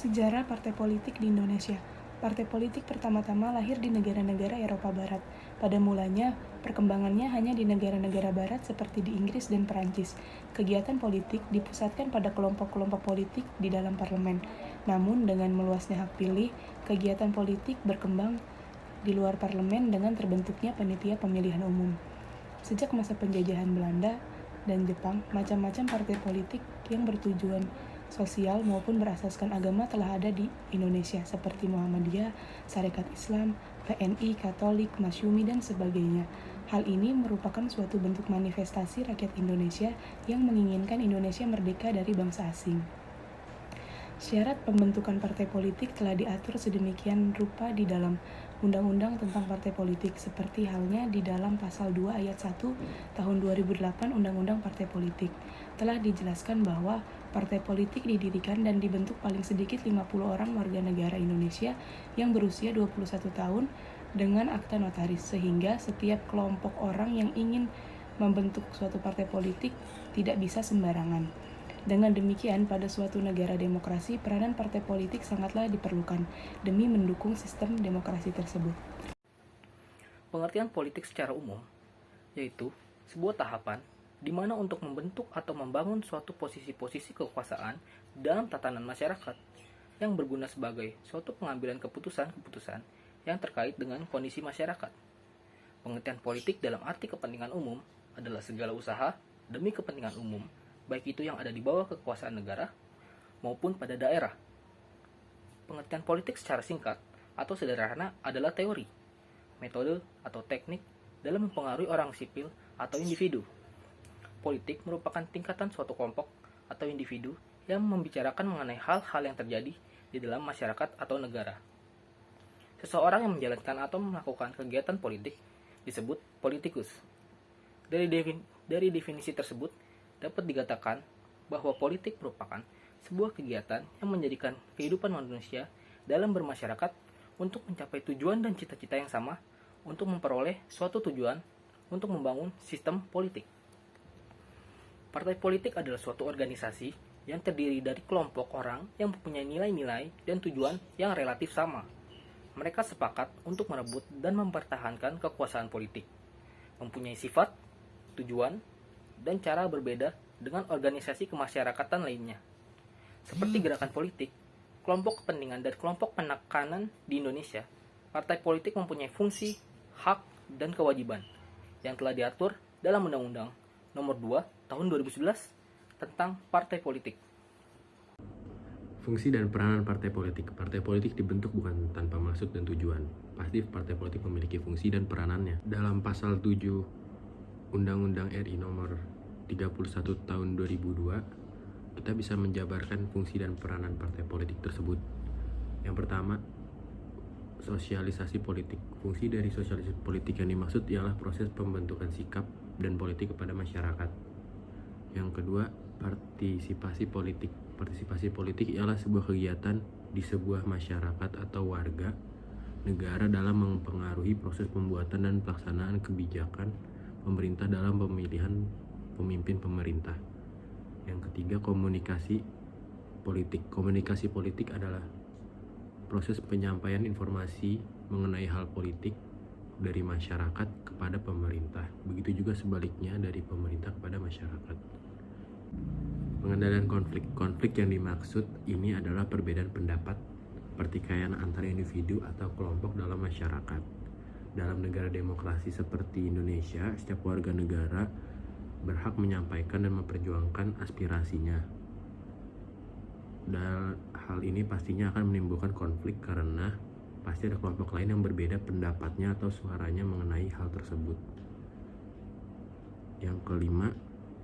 Sejarah partai politik di Indonesia. Partai politik pertama-tama lahir di negara-negara Eropa Barat. Pada mulanya, perkembangannya hanya di negara-negara Barat seperti di Inggris dan Perancis. Kegiatan politik dipusatkan pada kelompok-kelompok politik di dalam parlemen. Namun, dengan meluasnya hak pilih, kegiatan politik berkembang di luar parlemen dengan terbentuknya panitia pemilihan umum. Sejak masa penjajahan Belanda dan Jepang, macam-macam partai politik yang bertujuan sosial maupun berasaskan agama telah ada di Indonesia seperti Muhammadiyah, Sarekat Islam, PNI, Katolik, Masyumi, dan sebagainya. Hal ini merupakan suatu bentuk manifestasi rakyat Indonesia yang menginginkan Indonesia merdeka dari bangsa asing. Syarat pembentukan partai politik telah diatur sedemikian rupa di dalam Undang-Undang tentang Partai Politik, seperti halnya di dalam Pasal 2 Ayat 1 Tahun 2008 Undang-Undang Partai Politik. Telah dijelaskan bahwa partai politik didirikan dan dibentuk paling sedikit 50 orang warga negara Indonesia yang berusia 21 tahun dengan akta notaris, sehingga setiap kelompok orang yang ingin membentuk suatu partai politik tidak bisa sembarangan. Dengan demikian, pada suatu negara demokrasi, peranan partai politik sangatlah diperlukan demi mendukung sistem demokrasi tersebut. Pengertian politik secara umum yaitu sebuah tahapan di mana untuk membentuk atau membangun suatu posisi-posisi kekuasaan dalam tatanan masyarakat yang berguna sebagai suatu pengambilan keputusan-keputusan yang terkait dengan kondisi masyarakat. Pengertian politik dalam arti kepentingan umum adalah segala usaha demi kepentingan umum, baik itu yang ada di bawah kekuasaan negara maupun pada daerah. Pengertian politik secara singkat atau sederhana adalah teori, metode atau teknik dalam mempengaruhi orang sipil atau individu. Politik merupakan tingkatan suatu kelompok atau individu yang membicarakan mengenai hal-hal yang terjadi di dalam masyarakat atau negara. Seseorang yang menjalankan atau melakukan kegiatan politik disebut politikus. Dari definisi tersebut, dapat dikatakan bahwa politik merupakan sebuah kegiatan yang menjadikan kehidupan manusia dalam bermasyarakat untuk mencapai tujuan dan cita-cita yang sama untuk memperoleh suatu tujuan untuk membangun sistem politik. Partai politik adalah suatu organisasi yang terdiri dari kelompok orang yang mempunyai nilai-nilai dan tujuan yang relatif sama. Mereka sepakat untuk merebut dan mempertahankan kekuasaan politik, mempunyai sifat, tujuan, dan cara berbeda dengan organisasi kemasyarakatan lainnya. Seperti gerakan politik, kelompok kepentingan, dan kelompok penekanan di Indonesia, partai politik mempunyai fungsi, hak, dan kewajiban yang telah diatur dalam Undang-Undang Nomor 2 Tahun 2011 tentang Partai Politik. Fungsi dan peranan partai politik. Partai politik dibentuk bukan tanpa maksud dan tujuan. Pasti partai politik memiliki fungsi dan peranannya. Dalam pasal 7 Undang-Undang RI nomor 31 tahun 2002, kita bisa menjabarkan fungsi dan peranan partai politik tersebut. Yang pertama, sosialisasi politik. Fungsi dari sosialisasi politik yang dimaksud ialah proses pembentukan sikap dan politik kepada masyarakat. Yang kedua, partisipasi politik. Partisipasi politik ialah sebuah kegiatan di sebuah masyarakat atau warga negara dalam mempengaruhi proses pembuatan dan pelaksanaan kebijakan pemerintah dalam pemilihan pemimpin pemerintah. Yang ketiga, komunikasi politik. Komunikasi politik adalah proses penyampaian informasi mengenai hal politik dari masyarakat kepada pemerintah. Begitu juga sebaliknya dari pemerintah kepada masyarakat. Pengendalian konflik. Konflik yang dimaksud ini adalah perbedaan pendapat, pertikaian antara individu atau kelompok dalam masyarakat. Dalam negara demokrasi seperti Indonesia, setiap warga negara berhak menyampaikan dan memperjuangkan aspirasinya. Dan hal ini pastinya akan menimbulkan konflik karena pasti ada kelompok lain yang berbeda pendapatnya atau suaranya mengenai hal tersebut. Yang kelima,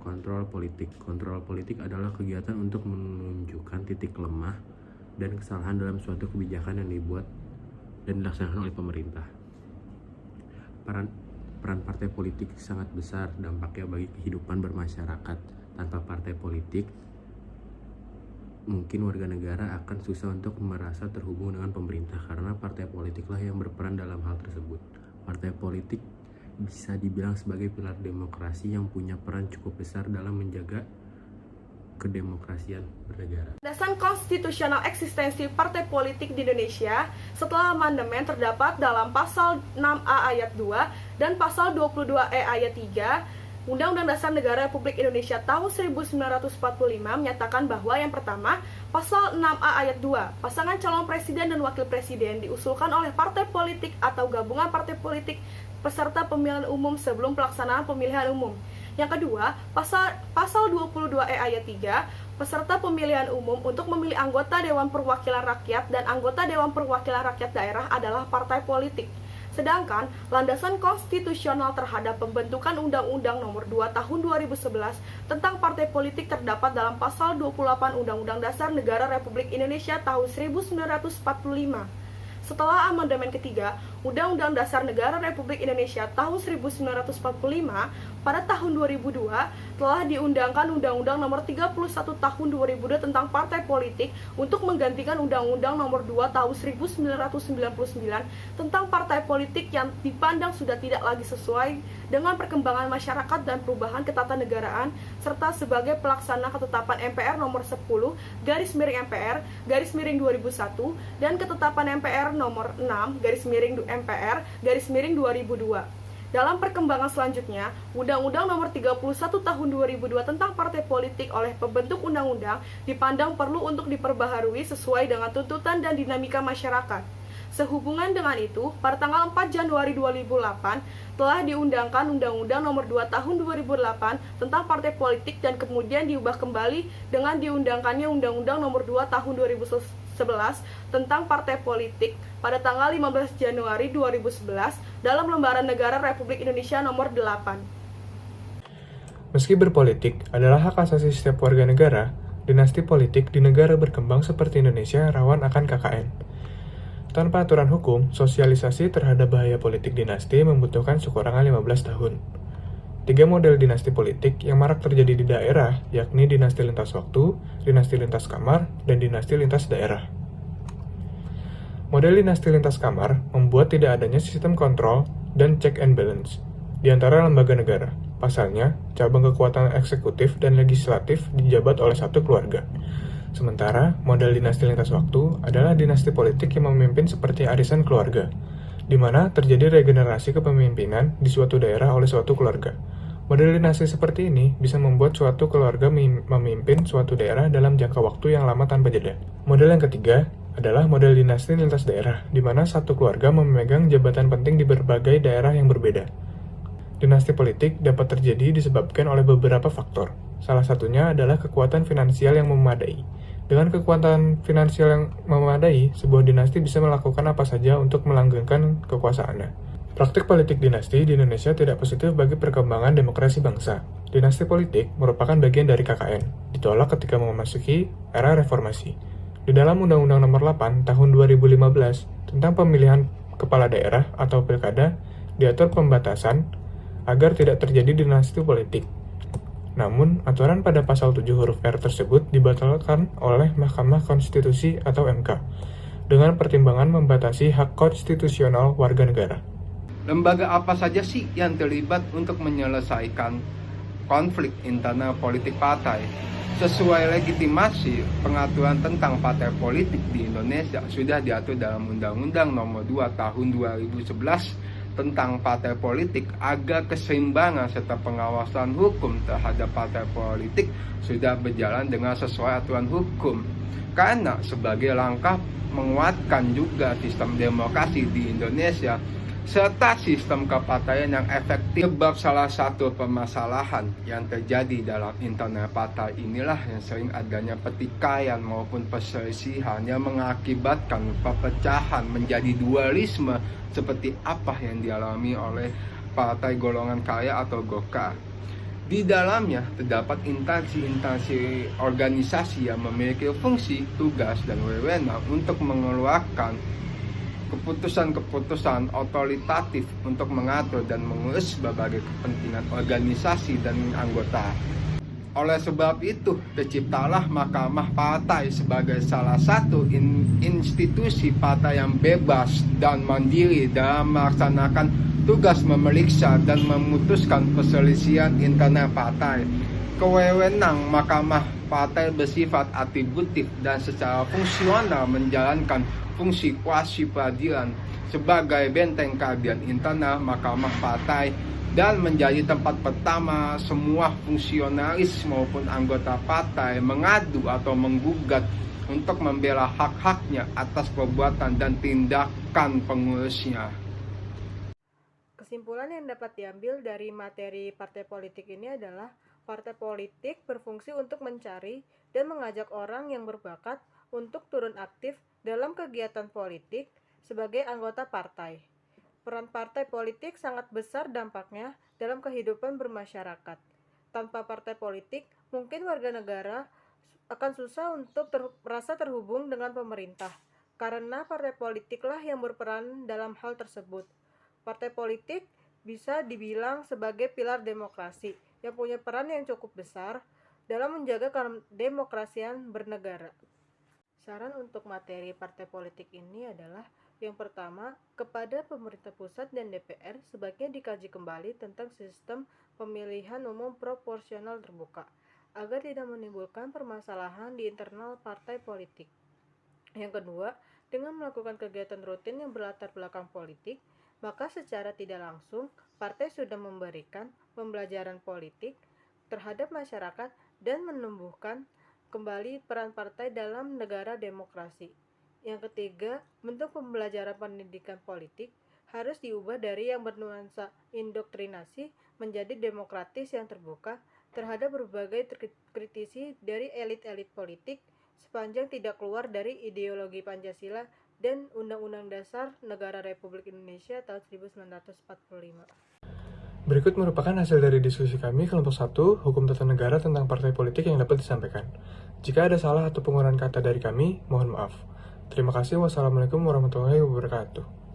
kontrol politik. Kontrol politik adalah kegiatan untuk menunjukkan titik lemah dan kesalahan dalam suatu kebijakan yang dibuat dan dilaksanakan oleh pemerintah. Peran partai politik sangat besar dampaknya bagi kehidupan bermasyarakat. Tanpa partai politik, mungkin warga negara akan susah untuk merasa terhubung dengan pemerintah karena partai politiklah yang berperan dalam hal tersebut. Partai politik bisa dibilang sebagai pilar demokrasi yang punya peran cukup besar dalam menjaga kedemokrasian bernegara. Landasan konstitusional eksistensi partai politik di Indonesia setelah amandemen terdapat dalam pasal 6A ayat 2 dan pasal 22E ayat 3 Undang-Undang Dasar Negara Republik Indonesia tahun 1945 menyatakan bahwa yang pertama, pasal 6A ayat 2, pasangan calon presiden dan wakil presiden diusulkan oleh partai politik atau gabungan partai politik peserta pemilihan umum sebelum pelaksanaan pemilihan umum. Yang kedua, pasal 22E ayat 3, peserta pemilihan umum untuk memilih anggota Dewan Perwakilan Rakyat dan anggota Dewan Perwakilan Rakyat Daerah adalah partai politik. Sedangkan landasan konstitusional terhadap pembentukan Undang-Undang Nomor 2 Tahun 2011 tentang partai politik terdapat dalam pasal 28 Undang-Undang Dasar Negara Republik Indonesia tahun 1945. Setelah amandemen ketiga, Undang-Undang Dasar Negara Republik Indonesia tahun 1945 pada tahun 2002 telah diundangkan Undang-Undang Nomor 31 Tahun 2002 tentang partai politik untuk menggantikan Undang-Undang Nomor 2 Tahun 1999 tentang partai politik yang dipandang sudah tidak lagi sesuai dengan perkembangan masyarakat dan perubahan ketatanegaraan serta sebagai pelaksana ketetapan MPR Nomor 10/MPR/2001 dan ketetapan MPR Nomor 6/MPR/2002. Dalam perkembangan selanjutnya, Undang-Undang Nomor 31 Tahun 2002 tentang partai politik oleh pembentuk undang-undang dipandang perlu untuk diperbaharui sesuai dengan tuntutan dan dinamika masyarakat. Sehubungan dengan itu, pada tanggal 4 Januari 2008 telah diundangkan Undang-Undang Nomor 2 Tahun 2008 tentang partai politik dan kemudian diubah kembali dengan diundangkannya Undang-Undang Nomor 2 Tahun 2011 tentang partai politik pada tanggal 15 Januari 2011 dalam Lembaran Negara Republik Indonesia Nomor 8. Meski berpolitik adalah hak asasi setiap warga negara, dinasti politik di negara berkembang seperti Indonesia rawan akan KKN. Tanpa aturan hukum, sosialisasi terhadap bahaya politik dinasti membutuhkan sekurangan 15 tahun. 3 model dinasti politik yang marak terjadi di daerah, yakni dinasti lintas waktu, dinasti lintas kamar, dan dinasti lintas daerah. Model dinasti lintas kamar membuat tidak adanya sistem kontrol dan check and balance di antara lembaga negara. Pasalnya, cabang kekuatan eksekutif dan legislatif dijabat oleh satu keluarga. Sementara, model dinasti lintas waktu adalah dinasti politik yang memimpin seperti arisan keluarga, di mana terjadi regenerasi kepemimpinan di suatu daerah oleh suatu keluarga. Model dinasti seperti ini bisa membuat suatu keluarga memimpin suatu daerah dalam jangka waktu yang lama tanpa jeda. Model yang ketiga adalah model dinasti lintas daerah, di mana satu keluarga memegang jabatan penting di berbagai daerah yang berbeda. Dinasti politik dapat terjadi disebabkan oleh beberapa faktor. Salah satunya adalah kekuatan finansial yang memadai. Dengan kekuatan finansial yang memadai, sebuah dinasti bisa melakukan apa saja untuk melanggengkan kekuasaannya. Praktik politik dinasti di Indonesia tidak positif bagi perkembangan demokrasi bangsa. Dinasti politik merupakan bagian dari KKN, ditolak ketika memasuki era reformasi. Di dalam Undang-Undang Nomor 8 Tahun 2015 tentang pemilihan kepala daerah atau pilkada, diatur pembatasan agar tidak terjadi dinasti politik. Namun, aturan pada pasal 7 huruf R tersebut dibatalkan oleh Mahkamah Konstitusi atau MK dengan pertimbangan membatasi hak konstitusional warga negara. Lembaga apa saja sih yang terlibat untuk menyelesaikan konflik internal politik partai? Sesuai legitimasi, pengaturan tentang partai politik di Indonesia sudah diatur dalam Undang-Undang Nomor 2 Tahun 2011 tentang partai politik agar keseimbangan serta pengawasan hukum terhadap partai politik sudah berjalan dengan sesuai aturan hukum. Karena sebagai langkah menguatkan juga sistem demokrasi di Indonesia serta sistem kepartaian yang efektif. Sebab salah satu permasalahan yang terjadi dalam internal partai inilah yang sering adanya pertikaian maupun perselisihan yang mengakibatkan perpecahan menjadi dualisme seperti apa yang dialami oleh partai golongan karya atau Golkar. Di dalamnya terdapat instansi-instansi organisasi yang memiliki fungsi, tugas, dan wewenang untuk mengeluarkan keputusan-keputusan otoritatif untuk mengatur dan mengurus berbagai kepentingan organisasi dan anggota. Oleh sebab itu, terciptalah Mahkamah Partai sebagai salah satu institusi partai yang bebas dan mandiri dalam melaksanakan tugas memeriksa dan memutuskan perselisihan internal partai. Kewenang Mahkamah Partai bersifat atributif dan secara fungsional menjalankan fungsi kuasi peradilan sebagai benteng keadilan internal Mahkamah Partai dan menjadi tempat pertama semua fungsionalis maupun anggota partai mengadu atau menggugat untuk membela hak-haknya atas perbuatan dan tindakan pengurusnya. Kesimpulan yang dapat diambil dari materi partai politik ini adalah partai politik berfungsi untuk mencari dan mengajak orang yang berbakat untuk turun aktif dalam kegiatan politik sebagai anggota partai. Peran partai politik sangat besar dampaknya dalam kehidupan bermasyarakat. Tanpa partai politik, mungkin warga negara akan susah untuk merasa terhubung dengan pemerintah, karena partai politiklah yang berperan dalam hal tersebut. Partai politik bisa dibilang sebagai pilar demokrasi yang punya peran yang cukup besar dalam menjaga kedemokrasian bernegara. Saran untuk materi partai politik ini adalah yang pertama, kepada pemerintah pusat dan DPR sebaiknya dikaji kembali tentang sistem pemilihan umum proporsional terbuka agar tidak menimbulkan permasalahan di internal partai politik. Yang kedua, dengan melakukan kegiatan rutin yang berlatar belakang politik, maka secara tidak langsung partai sudah memberikan pembelajaran politik terhadap masyarakat dan menumbuhkan kembali peran partai dalam negara demokrasi. Yang ketiga, bentuk pembelajaran pendidikan politik harus diubah dari yang bernuansa indoktrinasi menjadi demokratis yang terbuka terhadap berbagai kritisi dari elit-elit politik sepanjang tidak keluar dari ideologi Pancasila dan Undang-Undang Dasar Negara Republik Indonesia tahun 1945. Berikut merupakan hasil dari diskusi kami kelompok 1 Hukum Tata Negara tentang partai politik yang dapat disampaikan. Jika ada salah atau pengurangan kata dari kami, mohon maaf. Terima kasih. Wassalamualaikum warahmatullahi wabarakatuh.